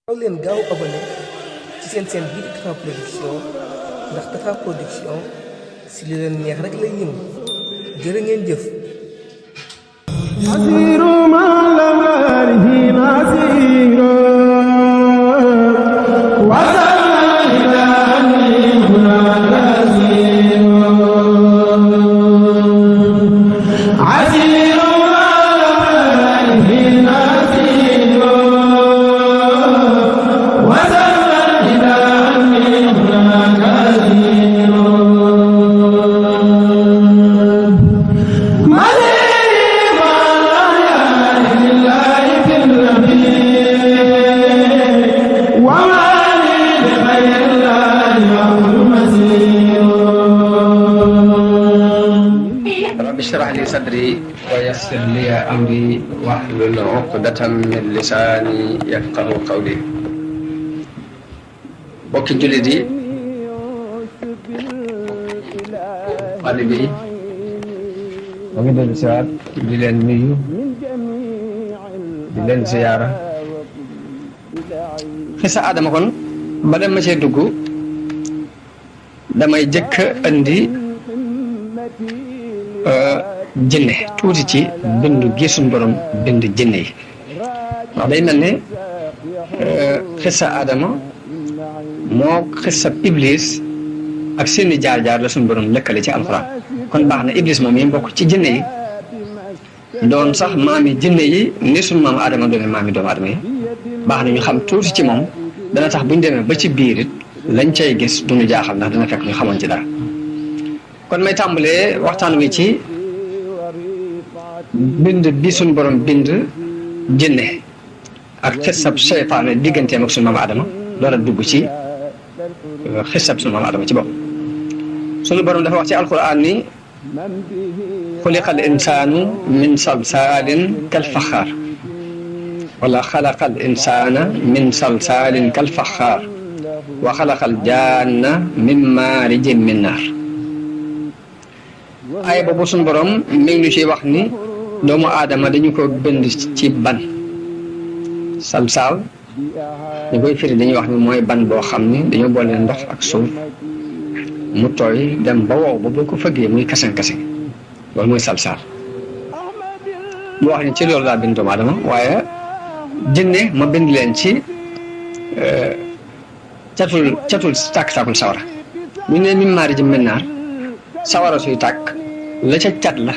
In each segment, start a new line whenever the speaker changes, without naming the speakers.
gaaw leen gaaw abonné ci seen bii di Tapha Production ndax Tapha Production si li leen neex rek lay yëngu jërë ngeen jëf.
اشرح لي صدري ويسر لي أمري واحلل عقدة من لساني يفقه قولي bokki jullit yi xale bi ma ngi dellu siwaat di leen nuyu di leen ziyaara xisa Adama kon ba dem ma cee dugg damay jëkk andi jinne tuuti ci bindu gi suñ borom bind jinne yi ndax day mel ne xissa Adama moo xissa Iblis ak seeni jaar-jaar la suñ borom lëkkale ci alxuraan kon baax na Iblis moom yi mbokk ci jinne yi doon sax maami jinne yi ni suñ maam Adama doone maami doomu Adama yi baax na ñu xam tuuti ci moom dana tax buñ demee ba ci biir it lañ cay gis duñu jaaxal ndax dana fekk ñu xamoon ci dara kon may tàmbalee waxtaan wi ci bind bi suñ borom bind jinne ak xisab seytaane digganteem ak suñ maam Adama door a dugg ci xisab suñ maam Adama ci bopp suñu borom dafa wax ci alquran ni xuliqal insaanu min salsaalin kal faxaar wala xalaqal insaana min salsaalin kal faxaar wa xalaqal jaanna min maarijin min naar ay boobu suñu borom mi ngi ñu ciy wax ni doomu aadama dañu ko bind ci ban salsaal ñu koy firi dañuy wax ni mooy ban boo xam ni dañoo boole ndox ak suuf mu tooy dem ba wow ba boo ko fëggee muy kasan-kasan loolu mooy salsaal mu wax ni ci loolu laa bind doomu aadama waaye jinne ma bind leen ci catul tàkk-tàkkul sawara ñu ne min maari ji min naar sawara suy tàkk la ca cat la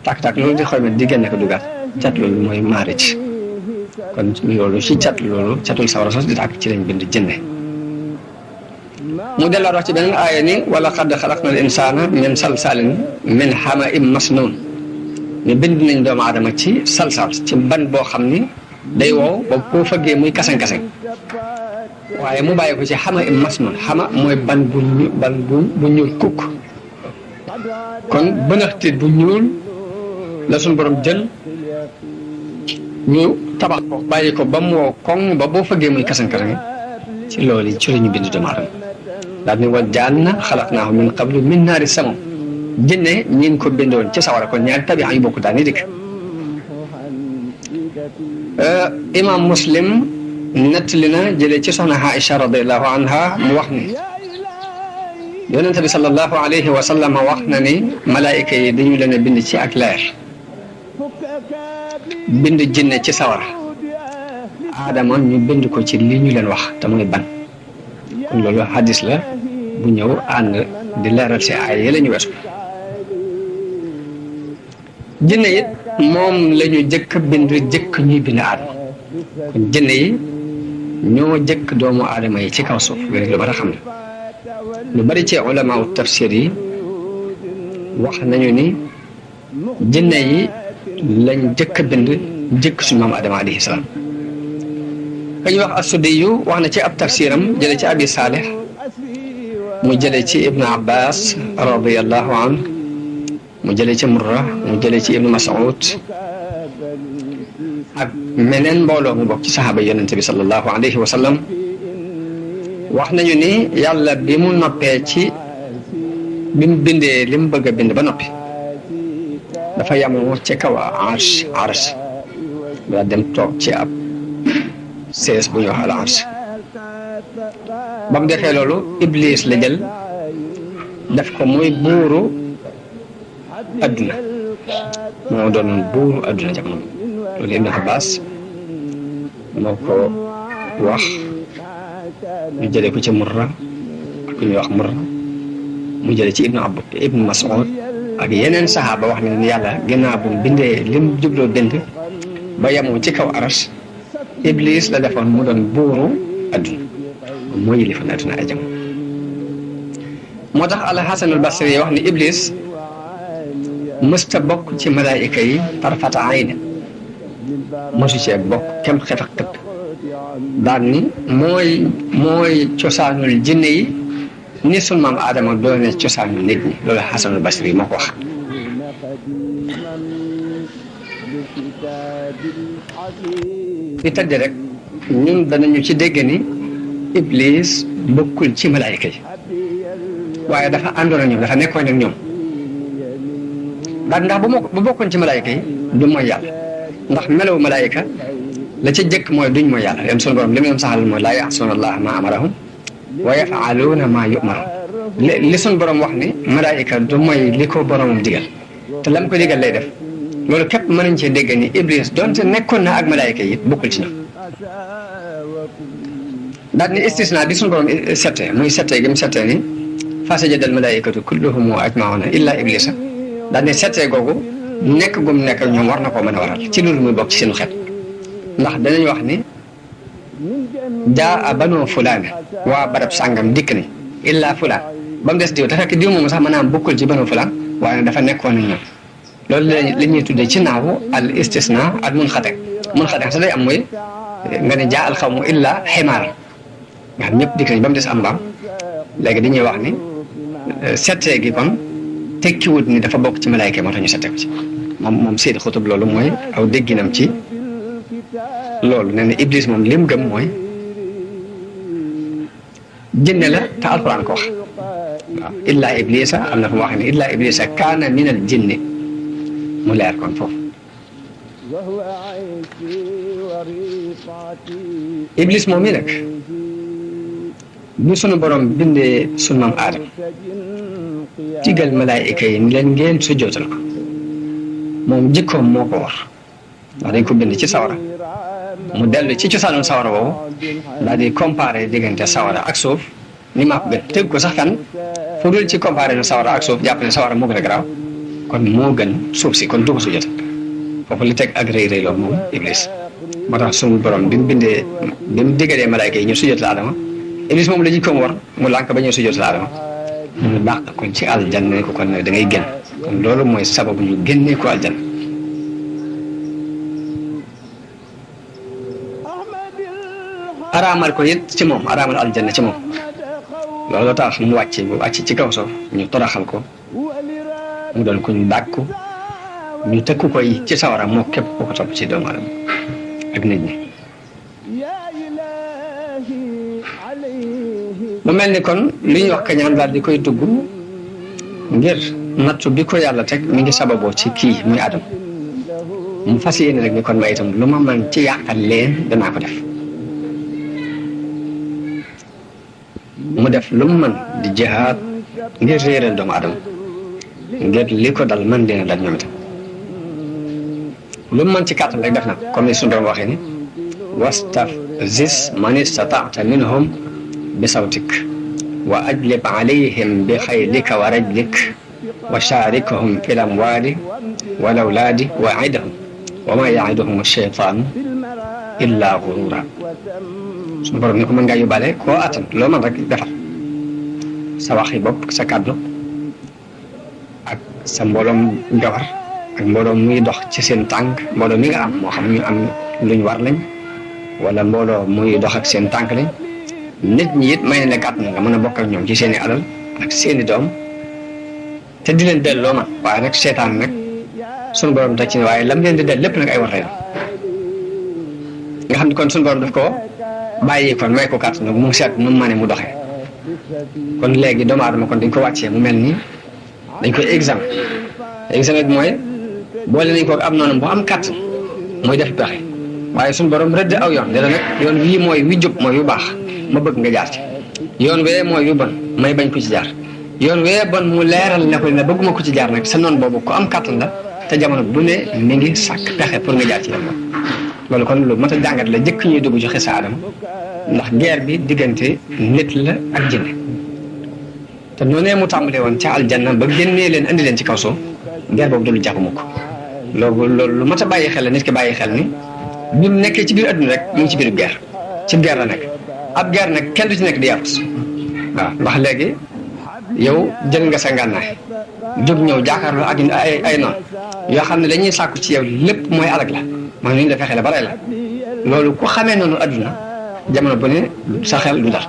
tàkk-tàkk loolu di xoy ma di génne ko dugaat cat loolu mooy maarij kon loolu ci cat loolu catul sawara sos di tàkk ci lañ bind jinne mu delluwaat wax ci beneen aaya ni wala qad xalaqna al insaana min salsaalin min hama'in masnuun ne bind nañ doomu aadama ci salsal ci ban boo xam ni day wow ba koo fëggee muy kasan-kasan waaye mu bàyyi ko ci hama'in masnuun xama mooy ban bu ñuul kukk kon bënaxte bu ñuul la suñu borom jël ñu tabax ko bàyyi ko ba mu wow koŋ ba boo fëggee muy kasan-kasan ci loolu ci la ñu bind doomu aadama daal ni wal jaanna xalaqnaahu min qablu min naari samum jinne ñi ngi ko bindoon ci sawara kon ñaari tabi'a yu bokk daal ni dikk imam Muslim nettali na jëlee ci soxna Aïcha radiallahu anha mu wax ni yonente bi sallallahu alayhi wa sallam wax na ni malaayika yi dañu leen a bind ci ak leer bind jinne ci sawara Adama ñu bind ko ci li ñu leen wax te muy ban kon loolu hadis la bu ñëw ànd di leeral si ay yi la ñu weesu jinne it moom la ñu jëkk bind jëkk ñuy bind Adama kon jinne yi ñoo jëkk doomu aadama yi ci kaw suuf loolu lu bari xam ne lu bari ci ulama tafsir yi wax nañu ni jinne yi lañ jëkk bind jëkk suñu maam Adama alayhi salaam kañu wax as-Suddiyu wax na ci ab tafsiram jële ci Abi Saalih mu jële ci Ibnu Abbas radiyallahu anhu mu jële ci Murra mu jële ci Ibnu Mas'ud ak meneen mbooloo mu bokk ci saxaaba yonente bi sallallahu alayhi wa sallam wax nañu ni yàlla bi mu noppee ci bi mu bindee li mu bëgg a bind ba noppi dafa yamoo ci kaw arsh daa dem toog ci ab sees bu ñuy wax al arsh ba mu defee loolu iblis la jël def ko muy buuru adduna moo doonoon buuru adduna jamono loolu Ibn Abbas moo ko wax ñu jëlee ko ci Murra ak ku ñuy wax Murra mu jëlee ci Ibn Mas'ud ak yeneen saxaaba wax ne yàlla ginnaaw bu bindee lim jubloo bind ba yemoo ci kaw arash iblis la defoon mu doon buuru adduna mooy yilifoon adduna ay jamono moo tax al Hasan al Basri yi wax ni iblis mësta bokk ci malaayika yi tarfata ayni mosu cee bokk kem xet ak tëpp daan ni mooy cosaanul jinne yi ni sunu maam Aadama doone cosaanul nit ñi loolu Hasan al Basri yi moo ko wax fi tëdd rek ñun danañu ci dégg ni iblis bokkul ci malaayika yi waaye dafa àndoon ak ñoom dafa nekkoon ak ñoom ndax bu bokkoon ci malaayika yi du mooy yàlla ndax melawu malaayika la ca jëkk mooy duñ mooy yàlla yéen sunu borom li mu leen saxal mooy laa ya'suuna Allaaha maa amarahum wa yaf'aluuna maa yu'maruun li sunu borom wax ni malaayika du mooy li ko boromam digal te lam ko digal lay def loolu képp mën nañ cee dégg ni iblis donte nekkoon na ak malaayika yi bokkul ci ñoom daal ni istisna bi sunu borom settee muy settee gi mu settee ni fasajada al malaayikatu kulluhum ajmauna illa iblisa daal ni settee googu nekk gum nekk ak ñoom war na koo mën a waral ci loolu muy bokk ci seen xeet ndax danañ wax ni jaa banu fulaan waa barab sàngam dikk ni illa fulaan ba mu des diw te fekk diw moom sax maanaam bokkul ci banu fulaan waaye dafa nekkoon ak ñoom loolu la ñuy tuddee ci naawu al istisna al munxate sa day am mooy nga ne jaa al xawmu illa ximaar nga xam ñëpp dikk nañ ba mu des am mbaam léegi dañuy wax ni settee gi kon tekkiwut ni dafa bokk ci malaayka moo tax ñu settee ko ci moom Seydi Xutub loolu mooy aw dégginam ci loolu nee na iblis moom lim gëm mooy jinne la te alquran ko wax waaw illa iblisa am na fu mu wax ne illa iblisa kaana min al jinni mu leer kon foofu iblis moom mi nag bu sunu borom bindee sunu maam Aadama digal malaayika yi ni leen ngeen sujjootal ko moom jikkoom moo ko war ndax dañ ko bind ci sawara mu dellu ci cosaanul sawara boobu daal di comparé diggante sawara ak suuf ni maa ko gën tëgg ko sax kan fu dul ci comparé nu sawara ak suuf jàpp ne sawara moo gën a garaaw kon moo gën suuf si kon du ko sujjootal foofu li teg ak rëy loolu moom iblis moo tax sunu borom bi mu digalee malaayika yi ñu sujjootal Aadama iblis moom la jikkoom war mu lànk ba ñu sujjootal Aadama mu dàq ko ci aljanna ne ko kon nag da ngay génn kon loolu mooy sababu ñu génnee ko aljanna araamal ko it ci moom araamal aljanna ci moom loolu tax mu wàcc ci kaw suuf ñu toraxal ko mu doon ko ñu dàkku ñu tëkku ko yi ci sawara moo képp ku ko topp ci doomu aadama ak nit ñi mu mel ni kon li ñuy wax kañaan daal di koy dugg ngir nattu bi ko yàlla teg mi ngi sababoo ci kii muy Adam mu fas yéene rek ni kon ma itam lu ma man ci yàqal leen danaa ko def mu def lu mu mën di jihaad ngir réeral doomu Adama ngir li ko dal man leen a dal ñoom itam lu mu mën ci kàttan rek def na comme ni suñu doon waxee ni wastafziz man istata'ta minhum bi sawtik wa ajlib alayhim bi xaylika wa rajlik wa shaarikhum fil amwaali wal awlaadi wa idhum wa ma ya'iduhum ash-shaytaanu illaa ghuruura suñu borom ni ko mën ngaa yóbbaale koo attan loo mën rek defal sa waxi bopp sa kàddu ak sa mbooloom gawar ak mbooloo muy dox ci seen tànk mbooloo mi nga am moo xam ñu am luñ war lañ wala mbooloo muy dox ak seen tànk lañ nit ñi it may ne gàtt na nga mën a bokk ak ñoom ci seen i alal ak seen i doom te di leen delloo man waaye nag seetaan nag sunu borom teg ci ne waaye lam leen di del lépp nag ay war la nga xam ne kon sunu borom daf ko bàyyi kon may ko kàtt nag mu seet nu mu mënee mu doxee kon léegi doomu aadama kon dañ ko wàccee mu mel nii dañ koy examen bi mooy boole nañ ko am noonu bu am kàtt mooy def pexe waaye suñu borom rëdd aw yoon ne la nag yoon wii mooy wi jub mooy wu baax ma bëgg nga jaar ci yoon wee mooy wi bon may bañ ko ci jaar yoon wee bon mu leeral ne ko ne bëgguma ko ci jaar nag sa noonu boobu ko am kàttan la te jamono bu ne mi ngi sàkk pexe pour nga jaar ci yoon loolu kon lu mat a jàngat la jëkk ñuy dugg ci xisa Aadama ndax guerre bi diggante nit la ak jinne te noonee mu tàmbalee woon ca aljanna ba génnee leen andi leen ci kaw suuf guerre boobu du jàpp mukk loolu lu mat a bàyyi xel la nit ki bàyyi xel ni bi mu nekkee ci biir adduna rek mu ngi ci biir guerre ci guerre la nekk ab guerre nag kenn du ci nekk di yàqus waaw ndax léegi yow jël nga sa ngànnaay jóg ñëw jàkkaarloo ak ay noonu yoo xam ne dañuy sàkku ci yow lépp mooy alag la mooy nu ñu la fexee la ba rey la loolu ku xamee noonu adduna jamono bu ne sa xel du dal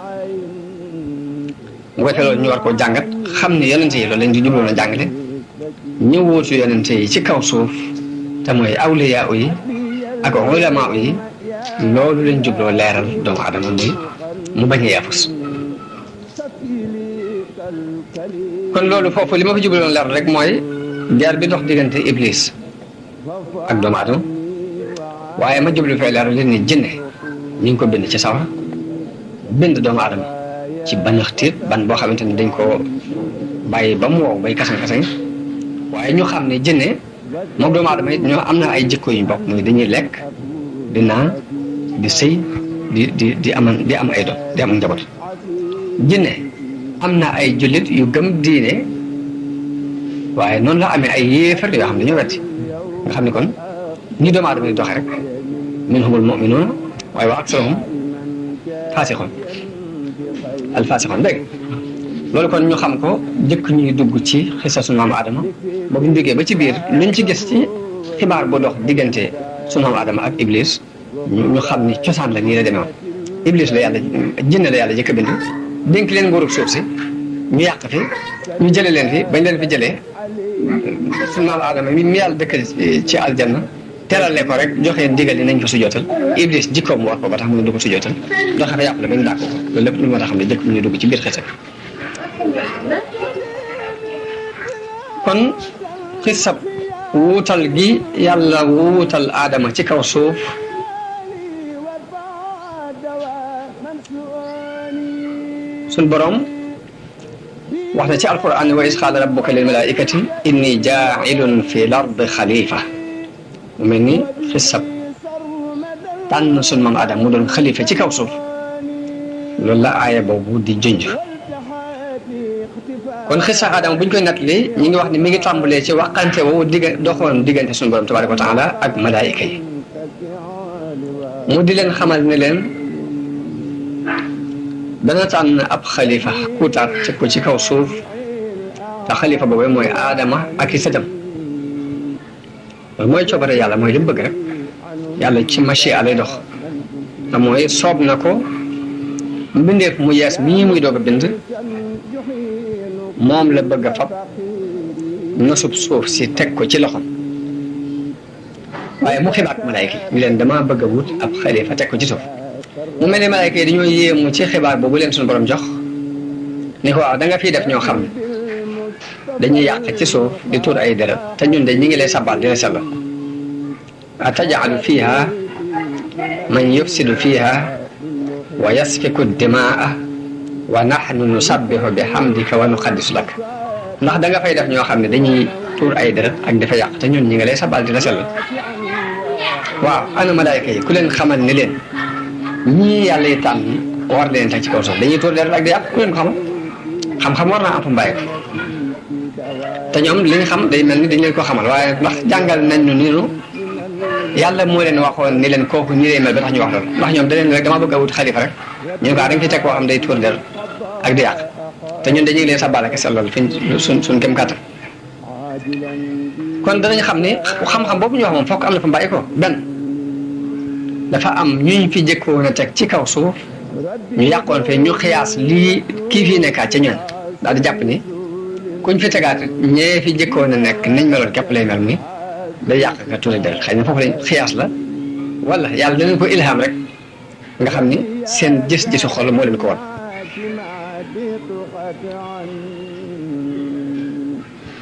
mu ko defee loolu ñu war koo jàngat xam ne yonente yi loolu lañ di jubloon a jàngale ñu wóotu yonente yi ci kaw suuf te mooy awliyaa yi ak ulamaa yi loolu lañ jubloo leeral doomu adama muy mu bañ a yaafus kon loolu foofu li ma fa jubloon leeral rek mooy guerre bi dox diggante iblis ak doomu adama waaye ma jublu fee leeral leen ni jinne ñu ngi ko bind ci sawar bind doomu adama ci banaxtiit ban boo xamante ne dañ ko bàyyi ba mu wow bay kasaŋ-kasaŋ waaye ñu xam ne jinne moom doomu adama it ñoo am na ay jikko yu bokk muy dañuy lekk di naan di sëy di am ay doom di am njaboot jinne am na ay jullit yu gëm diine waaye noonu la amee ay yéefar yoo xam ne dañoo wetti nga xam ne kon ñi doomu adama di doxe rek minhumul mu'minuuna waaye wa aksaruhum faasiqoon al faasiqoon dégg loolu kon ñu xam ko jëkk ñuy dugg ci xisa sunu maam Adama ba bu ñu duggee ba ci biir luñ ci gis ci xibaar bu dox diggante sunu maam Adama ak Iblis ñu xam ni cosaan la nii la demee woon Iblis la yàlla jinne la yàlla jëkk a bind dénk leen nguurug suuf si ñu yàq fi ñu jëlee leen fi bañ leen fi jëlee sunu maam Adama mi yàlla dëkk ci aljanna terale ko rek joxe ndigal ni nañ ko sujootal Iblis jikkoom mu war ko ba tax mu ne du ko sujootal doxe fa yàq la bañ dàq ko loolu lépp lu moo tax xam ne jëkk ñu dugg ci biir xisa kon xisab wuutal gi yàlla wuutal aadama ci kaw suuf suñ borom wax na ci alquran wa is qaala rabbuka lil malaikati inni jaa'ilun fi l-ardi xalifa mu mel ni xisab tànn suñ maam aadama mu doon xalifa ci kaw suuf loolu la aaya boobu di junj kon xisa Adama bu ñu koy nattali ñi ngi wax ne mi ngi tàmbalee ci waxante woowu doxoon diggante suñu borom tabaaraka wa taala ak malaayika yi mu di leen xamal ne leen dana tànn ab xalifa kuutaat ci ko ci kaw suuf te xalifa boobu mooy Adama ak i sëtam loolu mooy coobare yàlla mooy li mu bëgg rek yàlla ci machia lay dox te mooy soob na ko mbindeef mu yees mii muy doog a bind moom la bëgg a fab nosub suuf si teg ko ci loxom waaye mu xibaat malaayka yi ñu leen dama bëgg a wut ab xalifa teg ko ci suuf mu mel ne malaayka yi dañoo yéemu ci xibaar boobu leen suñu borom jox ni ko waaw da nga fiy def ñoo xam ne dañuy yàq ci suuf di tuur ay deret te ñun de ñi ngi lay sabal di la sellal ataj'alu fiha man yufsidu fiha wa yasfiku dimaa wa nahnu nusabbihu bi hamdika wa nuqaddisu lak ndax da nga fay def ñoo xam ne dañuy tuur ay deret ak dafa yàq te ñun ñi nga lay sabal di la sellal waaw ana malaayka yi ku leen xamal ne leen ñii yàlla yi tànn war leen teg ci kaw suuf dañuy tuur deret ak di yàq ku leen ko xamal xam-xam war naa am fu mbàyyi ko te ñoom li ñu xam day mel ni dañ leen ko xamal waaye ndax jàngal nañ ñu niinu yàlla moo leen waxoon ni leen kooku nii lay mel ba tax ñu wax loolu ndax ñoom da leen rek dama bëgg a wut xalifa rek ñu ne ko da nga fi teg koo xam day tuur deret ak di yàq te ñun dañuy leen sabal ak sellal fiñ suñ kem kàttan kon danañ xam ne xam-xam boobu ñu wax moom fokk am na fa mbàyyi ko benn dafa am ñuñ fi jëkkoon a teg ci kaw suuf ñu yàqoon fee ñu xiyaas lii kii fii nekkaat ca ñoom daal di jàpp ni kuñ fi tegaat ñee fi jëkkoon a nekk nañ meloon képp lay mel muy day yàq nga tuuri deret xëy na foofu lañ xiyaas la wala yàlla danañ ko ilham rek nga xam ni seen gis-gisu xol moo leen ko won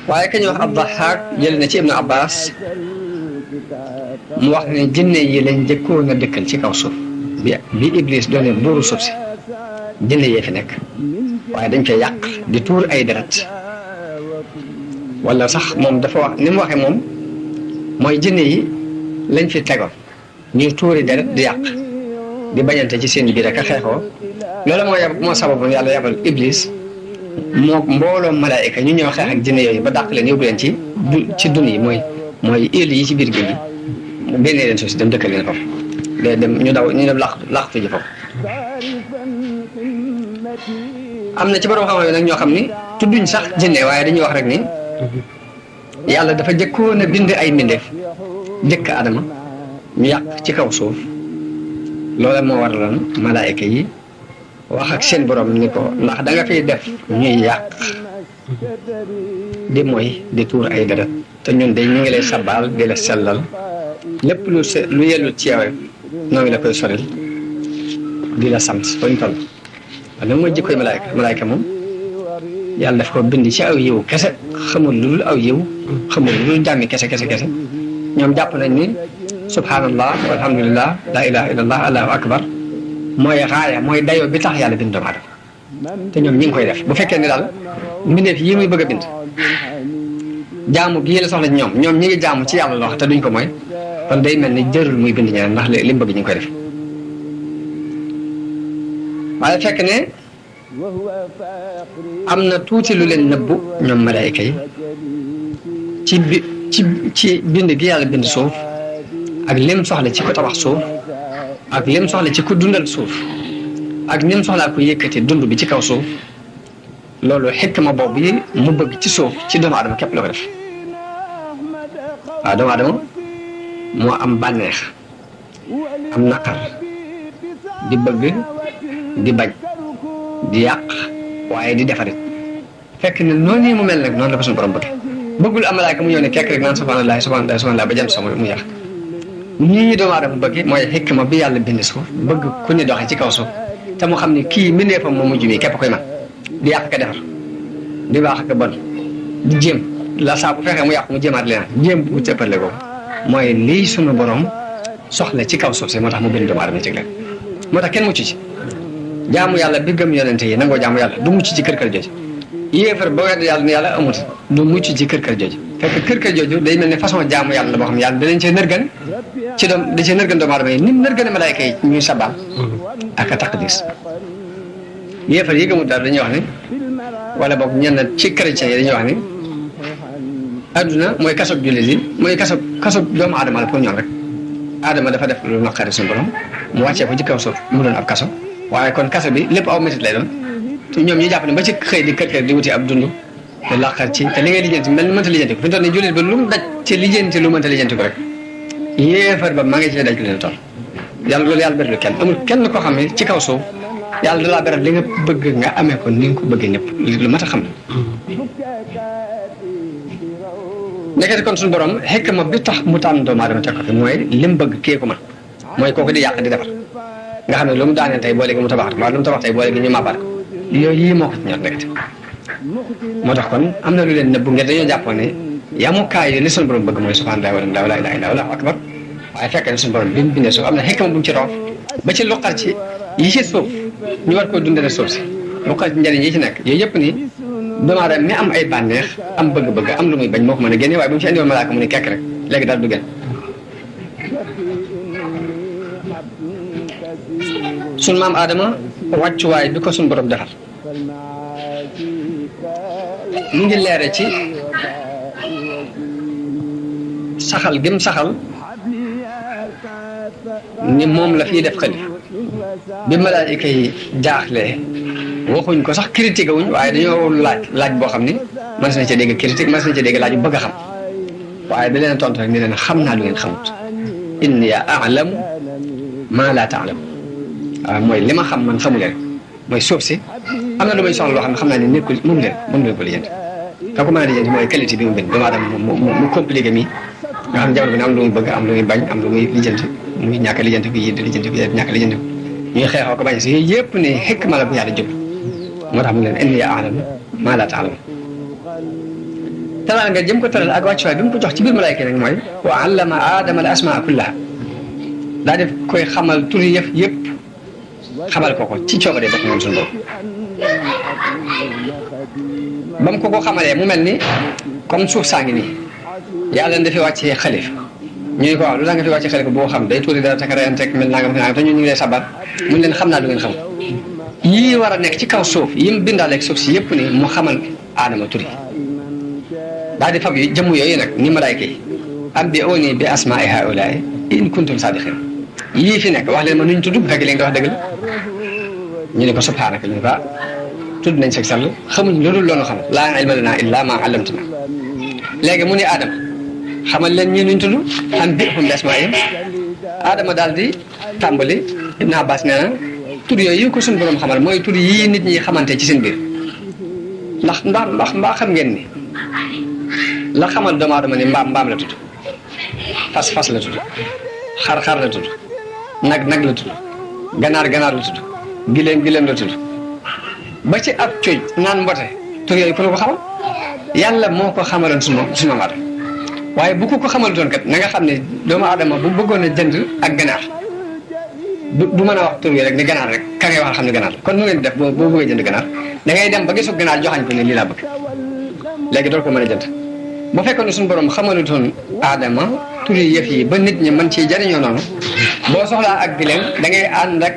waaye ka ñuy wax Abdahaak jël na ci Ibnu Abbas mu wax ne jinne yi lañ jëkkoon a dëkkal ci kaw suuf bi Iblis doone buuru suuf si jinne yee fi nekk waaye dañ koy yàq di tuur ay deret wala sax moom dafa wax ni mu waxee moom mooy jinne yi lañ fi tegoon ñuy tuuri deret di yàq di bañante ci seen biir ak a xeexoo loolu moo sababu yàlla yabal Iblis moo mbooloo malaayika ñu ñëw xeex ak jinne yooyu ba dàq leen yóbbu leen ci dun yi mooy île yi ci biir géej gi mu génnee leen suuf si dem dëkkal leen foofu day dem ñu dem laqtu ji foofu am na ci borom xam-xam yi nag ñoo xam ni tudduñ sax jinne waaye dañuy wax rek ni yàlla dafa jëkkoon a bind ay mbindeef jëkk Adama ñu yàq ci kaw suuf loola moo waraloon malaayika yi wax ak seen borom ni ko ndax da nga fiy def ñuy yàq di mooy di tuur ay deret te ñun de ñu ngi lay sabbaal di la sellal lépp lu yellu ci yow noo ngi la koy soril di la sant bañ toll waaye nag mooy jikkoy malaayika moom yàlla daf ko bind ci aw yiw kese xamul lu dul aw yiw xamul lu dul jàmmi kese ñoom jàpp nañ ni subhanallah walhamdulillah la ilaha illallah allahu akbar mooy raaya mooy dayoo bi tax yàlla bind doomu aadama te ñoom ñi ngi koy def bu fekkee ne daal mbindeef yi muy bëgg a bind jaamu gii la soxla ñoom ñi ngi jaamu ci yàlla loo xam te duñ ko mooy kon day mel ni jërul muy bind ñeneen ndax li mu bëgg ñu ngi koy def waaye fekk ne am na tuuti lu leen nëbbu ñoom malaayika yi ci bind gi yàlla bind suuf ak lim soxla ci ko tabax suuf ak lim soxla ci ku dundal suuf ak nim soxlaa ko yëkkati dund bi ci kaw suuf loolu xikma boobu yi mu bëgg ci suuf ci doomu adama képp la ko def waaw doomu adama moo am bànneex am naqar di bëgg di bañ di yàq waaye di defarit fekk ne noonu mu mel nag noonu la ko suñu borom bëgg bëggul am malaayka mu ñëw ne kekk rek naan subhanallah ba jant sama mu yàq nii doomu aadama bëgg mooy xikma bi yàlla bind suuf bëgg ku ne doxee ci kaw suuf te mu xam ne kii mbindeefam moo mujj mi képp koy man di yàq ka defar di baax ak bon di jéem la saa bu fexee mu yàq mu jéemaat leneen jéem bu cëppale ko mooy lii sunu borom soxla ci kaw suuf si moo tax mu bind doomu aadama ci leen moo tax kenn mucc ci jaamu yàlla bi gëm yonente yi nangoo jaamu yàlla du mucc ci kër jooju yéefar ba wedd yàlla ne yàlla amut du mucc ci kër jooju fekk kër jooju day mel ne façon jaamu yàlla la boo xam ne yàlla da leen cee nërgan ci doom da cee nërgan doomu aadama yi ni mu nërgane malaayka yi ñuy sabal ak a taqdis yéefar yi gëmut daal dañuy wax ne wala boog ñenn ci chrétien yi dañuy wax ne adduna mooy kasob jullit yi mooy kasob doomu aadama la pour ñoom rek aadama dafa def lu naqari suñu borom mu wàccee ko ci kaw suuf mu doon ab kaso waaye kon kaso bi lépp aw métit lay doon te ñoom ñu jàpp ne ba ci xëy di kër di wuti ab dund te laqar ci te li ngay lijjanti mel ni mënta lijjanti ko fi mu toll nii jullit ba lu mu daj ci lijjanti lu mënta lijjanti ko rek yéefar ba maa ngi ci daj lu leen toll yàlla loolu yàlla beral kenn amul kenn koo xam ne ci kaw suuf yàlla da laa beral li nga bëgg nga amee ko ni nga ko bëggee ñëpp lu mat a xam nekkati kon suñu borom xekk ma bi tax mu tànn doomu aadama teg ko fi mooy lim bëgg kii ko man mooy kooku di yàq di defar nga xam ne lu mu daaneel tey boo léegi mu tabax waaye lu mu tabax tey boo léegi ñu màbbaat ko yooyu yii moo ko ci ñor nekkati moo tax kon am na lu leen nëbbu ngeen dañoo jàppoon ne yamukaay yi li suñu borom bëgg mooy subhanallah walhamdulillah la ilaha illallah allahu akbar waaye fekk ne suñu borom bi mu bindee suuf am na xekk ma bu mu ci roof ba ci luqar ci yi ci suuf ñu war koo dundale suuf si luqar ci njëriñ yi ci nekk yooyu yëpp ni doomu aadama mi am ay bànneex am bëgg-bëgg am lu muy bañ moo ko mën a génne waaye bu mu ci indiwoon malaaka mu ne kekk rek léegi daal du gën suñ maam Adama wàccuwaay bi ko suñ borom defal mu ngi leere ci saxal gim saxal ni moom la fiy def xalifa bi malaayika yi jaaxlee waxuñ ko sax critique wuñ waaye dañoo laaj boo xam ni mën na ca dégg critique mën na ca dégg laaj bu bëgg a xam waaye da leen tontu rek ni leen xam naa lu ngeen xamut inni a'lamu ma la ta'lamu waaw mooy li ma xam man xamu leen mooy suuf si am na lu may soxla loo xam ne xam naa ne nekkul mënu leen ko lijjanti ka ko mën a lijjanti mooy qualité bi mu bind doomu aadama mu compliqué mi nga xam ne jamono bi ne am lu muy bëgg am lu muy bañ am lu muy lijjanti muy ñàkk a lijjanti ko yéen di lijjanti ko yéen ñàkk a lijjanti ko ñuy xeexoo ko bañ si yooyu yëpp ne xekk ma la bu yàlla jub moo tax mu leen inni a'lamu ma la ta'lamu teraanga jëm ko teral ak wàccuwaay bi mu ko jox ci biir malaayka nag mooy wa allama aadama al asmaa kullaha daa def koy xamal turi yëpp xamal ko ci coobare bopp moom suñu bopp ba mu ko xamalee mu mel ni comme suuf saa ngi nii yàlla na fi wàccee xalif ñu ne ko waaw lu tax nga fi wàccee xalif boo xam day tuuri dara takarayan teg mel nangam te ñun ñu ngi lay sabar mun leen xam naa du ngeen xam yii war a nekk ci kaw suuf yi mu bindaaleeg suuf si yëpp ni mu xamal aadama turi daal di fab yi jëmm yooyu nag ni malaayka yi abbi'uuni bi asmaa'i haa'ulaa'i in kuntum saadiqiin yii fi nekk wax leen ma nuñ tudd bu fekkee li nga wax dëgg la ñu ne ko subhaanaka ñu ne ko tudd nañ seg sall xamuñ loolu loonu xam laa ilma lanaa illaa maa allamtanaa léegi mu ne Adama xamal leen ñii nuñ tudd anbi'hum bi asmaa'ihim Adama daal di tàmbali Ibn Abbas nee na tur yooyu ko suñu borom xamal mooy tur yii nit ñi xamante ci seen biir ndax xam ngeen ni la xamal doomu aadama ni mbaam la tudd fas la tudd xar la tudd nag la tudd ganaar la tudd gileem la tudd ba ci ab cooj naan mbote tur yooyu ku ne ko xamal yàlla moo ko xamaloon suñu maam waaye bu ko xamal doon kat na nga xam ne doomu aadama bu bëggoon a jënd ak ganaar du mën a wax tur yi rek ni ganaar rek ka ngay wax xam ne ganaar la kon nu ngeen def boo bëggee jënd ganaar da ngay dem ba gisu ganaar joxañ ko ne lii laa bëgg léegi dool ko mën a jënd bu fekkoon ne suñu borom xamalutoon aadama tur yi yëf yi ba nit ñi mën ciy jariñoo noonu boo soxlaa ak gileem da ngay ànd ak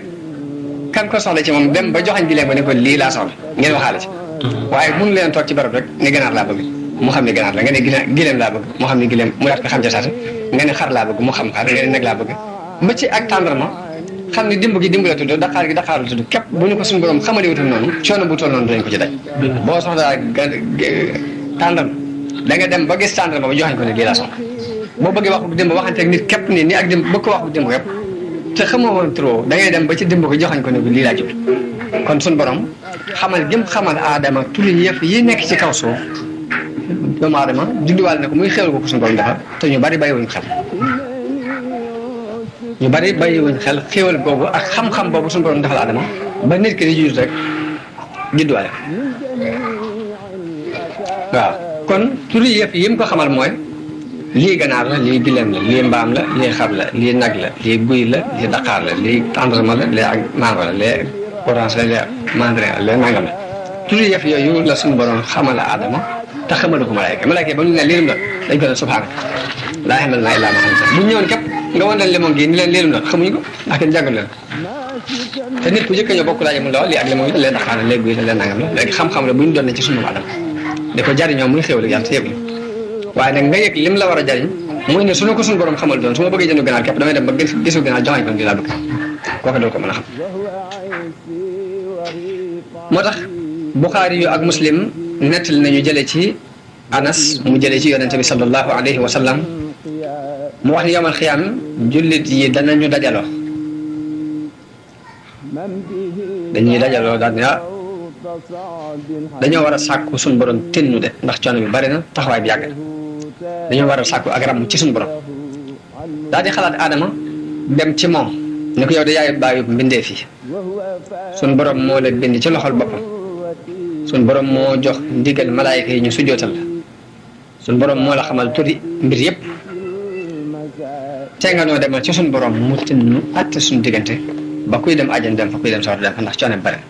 kan ko soxla ci moom dem ba joxañ gileem ba ne ko lii laa soxla ngeen waxaale ci waaye mënu leen toog ci barab rek ne ganaar laa bëgg mu xam ne ganaar la nga ne gileem laa bëgg mu xam ne gileem mu daat ko xam ca saate nga ne xar laa bëgg mu xam xar nga ne nag laa bëgg ba ci ak tàndarma xam ne dimb gi dimb la tudd daqaar gi daqaar la tudd képp bu ñu ko suñu borom xamale wutal noonu coono bu toll noonu dañ ko ci daj boo soxlaa tàndarma da nga dem ba gis tàndarma ba joxañ ko ne lii laa soxla boo bëggee wax bu dimb waxante ak nit képp ni ak dimb bëgg ko wax bu dimb képp te xamoo woon trop da ngay dem ba ci dimb ko joxañ ko ne lii laa jublu kon suñu borom xamal gëm xamal aadama turi yëpp yi nekk ci kaw suuf doomu aadama jundiwaale na ko muy xewal ko ko suñu borom defar te ñu bari bàyyiwuñ xel xéwal boobu ak xam-xam boobu suñu borom defal aadama ba nit ki di judd rek judduwaale waaw kon turi yëpp yi mu ko xamal mooy lii ganaar la lii gileem la lii mbaam la lii xar la lii nag la lii buy la lii daqaar la lii tàndarma la lii ak mango la lii orange la lii mandarin la lii nangam la turi yëpp yooyu la suñu borom xamal aadama te xamalu ko malaayka ba ñu ne liirum la dañ ko ne subhaanaka laa ilma lanaa illaa maa allamtanaa bu ñëwoon képp nga wan leen limon gi ni leen liirum la xamuñu ko ndax kenn jàngal leen te nit ku njëkk ñoo bokk laaje mu la lii ak limon yi leen daqaar la léegi buy la leen nangam la léegi xam-xam la bu ñu doon ne ci suñu aadama di ko jariñoo muy xéwal yàlla te yëpp waaye nag nga yëg lim la war a jariñ muy ne su ma ko suñu borom xamal doon su ma bëggee jënd ganaar képp damay dem ba gisu ganaar joxañ ko ni laa bëgg kooku doo ko mën a xam moo tax Buxaari yu ak Muslim nettali nañu jële ci Anas mu jële ci yonente bi sallallahu alayhi wa sallam mu wax ni yawmal xiyaam jullit yi danañu dajaloo daal ne dañoo war a sàkku suñu borom tinnu de ndax coono bi bari na taxawaay bi yàgg na dañoo war a sàkku ak ram ci suñu borom daal di xalaat Adama dem ci moom ne ko yow de yaay bàyyi mbindee fii suñu borom moo la bind ci loxol boppam suñu borom moo jox ndigal malaayika yi ñu sujjootal la suñu borom moo la xamal turi mbir yëpp tey nga noo demal ci suñu borom mu tinnu àtte suñu diggante ba kuy dem àjjan dem fa kuy dem sawar dem fa ndax coono bi bari na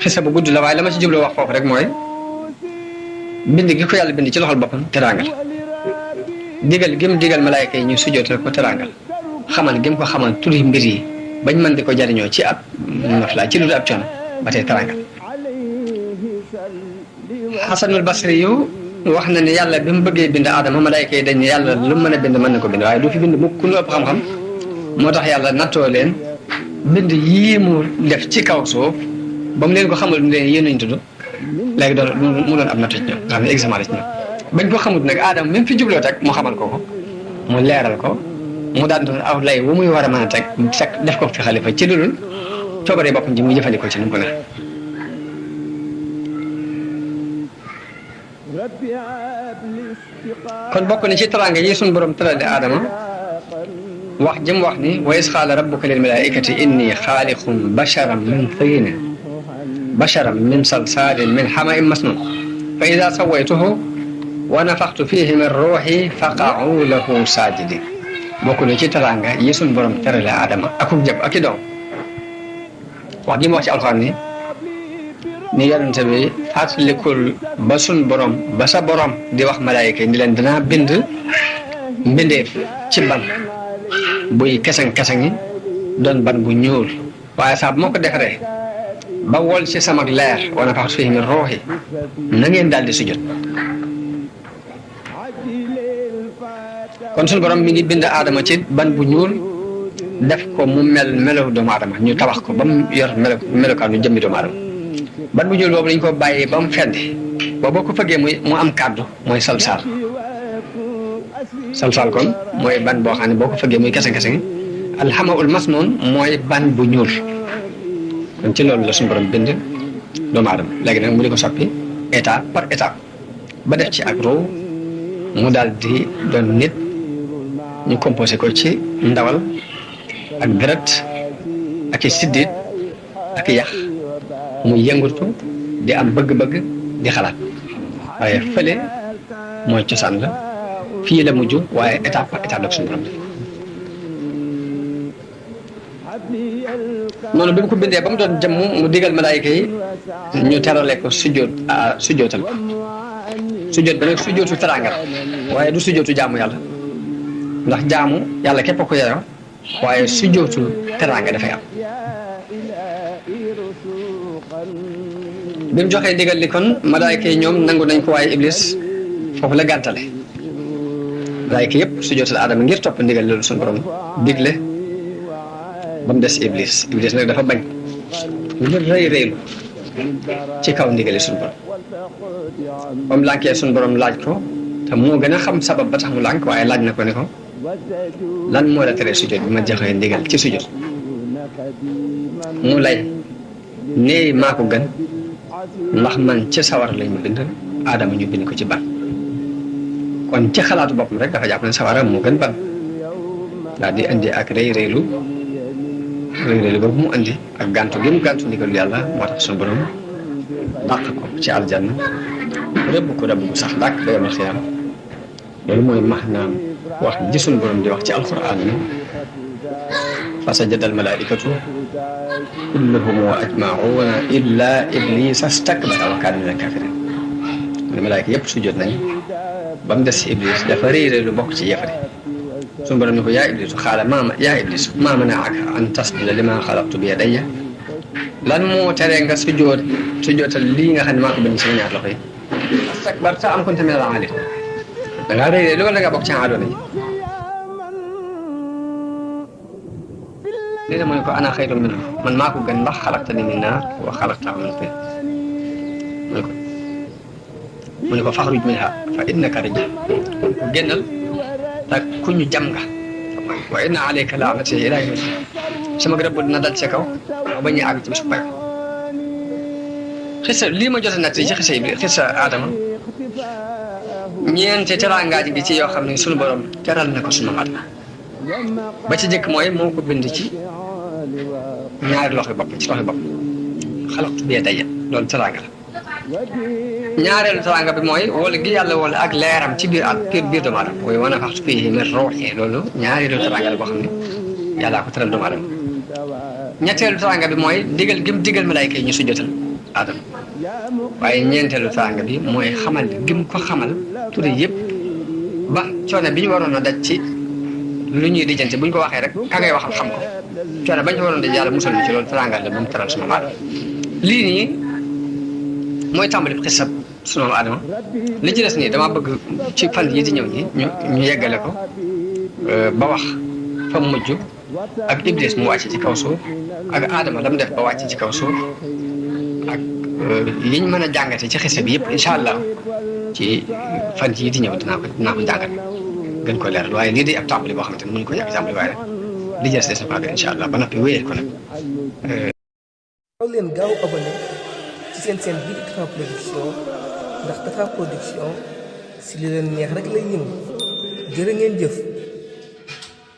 xisa bu gudd la waaye la ma ci jubloo wax foofu rek mooy bind gi ko yàlla bind ci loxol boppam teraangal digal gi mu digal malaayka yi ñu sujjootal ko teraangal xamal gi mu ko xamal turi mbir yi bañ mën di ko jariñoo ci ab nafla ci lu dul ab coono ba tey teraangal Xasanul Basri yu wax na ne yàlla bi mu bëggee bind aadama malaayka yi dañ ne yàlla lu mën a bind mën na ko bind waaye du fi bind mukk ku lu ëpp xam-xam moo tax yàlla nattoo leen bind yii mu def ci kaw suuf ba mu leen ko xamul ne yéen nañ tudd léegi doon mu doon am nattu ci ñoom nga xam ne examen la ci ñoom bañ ko xamut nag aadama même fi jubloo teg mu xamal ko mu leeral ko mu daan doon aw lay wu muy war a mën a teg def ko fi xalifa ci lu dul coobaree boppam ji muy jëfandikoo ci nu mu ko neex kon bokk na ci teraanga yi suñu borom tërale aadama wax jëm wax ni wa iz qaala rabbuka lil malaa'ikati inni xaaliqun basharan min tiin basharan min salsalin min hama'in masnun fa ida sawaytuhu wa nafaxtu fihi min ruuxi faqa'u lahu sajidin bokk na ci teraanga yi suñ borom terale Adama akub jëb ak i doom wax gi mu wax ci alxuraan ni yonente bi fàttalikul ba suñ borom ba sa borom di wax malaayika yi ni leen dinaa bind mbindeef ci ban buy kesang-kesang yi doon ban bu ñuul waaye saa bu ma ko defaree ba wol ci sama leer wa nafaxtu fiihi min ruuhi na ngeen daal di sujjóot kon suñu borom mi ngi bind Adama ci ban bu ñuul def ko mu melo doomu Adama ñu tabax ko ba mu yor melokaanu jëmmi doomu Adama ban bu ñuul boobu dañ ko bàyyi ba mu fendi boo ko fëggee mu am kàddu mooy salsal kon mooy ban boo xam ne boo ko fëggee muy kese-kese alxamaul masnoon mooy ban bu ñuul kon ci loolu la suñu borom bind doomu Adama léegi nag mu di ko soppi étape par étape ba def ci ak ruu mu daal di doon nit ñu composé ko ci ndawal ak deret ak i siddit ak i yax mu yëngatu di am bëgg-bëgg di xalaat waaye fële mooy cosaan la fii la mujj waaye étape par étape la ko suñu borom def noonu bi mu ko bindee ba mu doon jëmm mu digal malaayika yi ñu terale ko sujjootal ko sujjoot ba nag sujjootu teraanga la waaye du sujjootu jaamu yàlla ndax jaamu yàlla képp ko yeyoo waaye sujjootu teraanga dafay am bi mu joxee ndigal li kon malaayika yi ñoom nangu nañ ko waaye iblis foofu la gàntale malaayika yëpp sujjootal Adama ngir topp ndigal loolu suñu borom digle ba mu des iblis nag dafa bañ ngir rëylu ci kaw ndigali suñu borom ba mu lànkee suñu borom laaj ko te moo gën a xam sabab ba tax mu lànk waaye laaj na ko ne ko lan moo la tere sujjoot bi ma joxee ndigal ci sujjoot mu lay nee maa ko gën ndax man ci sawar lañ ma bind Adama ñu bind ko ci ban kon ci xalaatu boppam rek dafa jàpp ne sawara moo gën ban daal di indi ak rëylu boobu mu indi ak gàntu gi mu gàntu ndigalu yàlla moo tax suñu borom dàq ko ci aljanna rëbb ko rëbb bu sax dàq ba yomal xiyaam loolu mooy maanaam wax ji suñu borom di wax ci alquran ni fasajada al malaikatu kulluhum ajmauna illa iblisa stakbara wa kaana mina kafirin ne malaayika yëpp sujjóot nañ ba mu des ci iblis dafa réy lu bokk ci yëfari suñu borom ni ko yaa iblisu xaala yaa iblisu maa manaaka an tasjuda limaa xalaqtu bi yadayya lan moo tere nga sujjootal lii nga xam ne maa ko bind sama ñaar loxo yi astakbarta am kunta minal aaliin da ngaa réy lu wala da ngaa bokk ci aadoona yi léegi mu ne ko ana xayrun minhu man maa ko gën ndax xalaqtanii min naar wa xalaqtahu min tiin mu ne ko faxruj minhaa fa innaka rajiim génnal te ku ñu jam nga wa inna alayka la'natii ilaa yawmi ddiin sama rëbb dina dal ci kaw ba ñuy àgg ci bisu pay xisa lii ma jot a natt ci xisa Adama ñeenti teraangaa ji ci yoo xam ne sunu borom teral na ko sunu Adama ba ci jëkk mooy moo ko bind ci ñaari loxo bopp xalaqtu bi yadayya loolu teraanga la ñaareelu teraanga bi mooy wala gi yàlla wala ak leeram ci biir doomu aadama mooy wa nafaxtu fiihi min ruuhi loolu ñaareelu teraanga la boo xam ne yàllaa ko teral doomu aadama ñetteelu teraanga bi mooy digal malaayka yi ñu sujjotal Adama waaye ñeenteelu teraanga bi mooy xamal gim ko xamal tudde yëpp ba coono bi ñu waroon a daj ci lu ñuy dijjante bu ñu ko waxee rek ka ngay waxal xam ko coono bañ ko waroon daj yàlla musal ñu ci loolu teraanga la ba mu teral sunu Adama lii nii mooy tàmbali xisab sunu Adama li ci des nii dama bëgg ci fan yi di ñëw ñi ñu yeggale ko ba wax fa mujj ak Iblis mu wàcc ci kaw suuf ak Adama la mu def ba wàcc ci kaw suuf ak liñ mën a jàngate ci xisa bi yëpp incha allah ci fan yi di ñëw dinaa ko jàngat gën ko leeral waaye lii day ab tàmbali boo xamante ne mënuñu ko yàgg tàmbali waaye li des des na ko incha allah ba noppi wéyal ko nag.
gaaw leen gaaw abonné ci seen bii di Tapha Production ndax Tapha Production si li leen neex rek lay yëngu jërë ngeen jëf.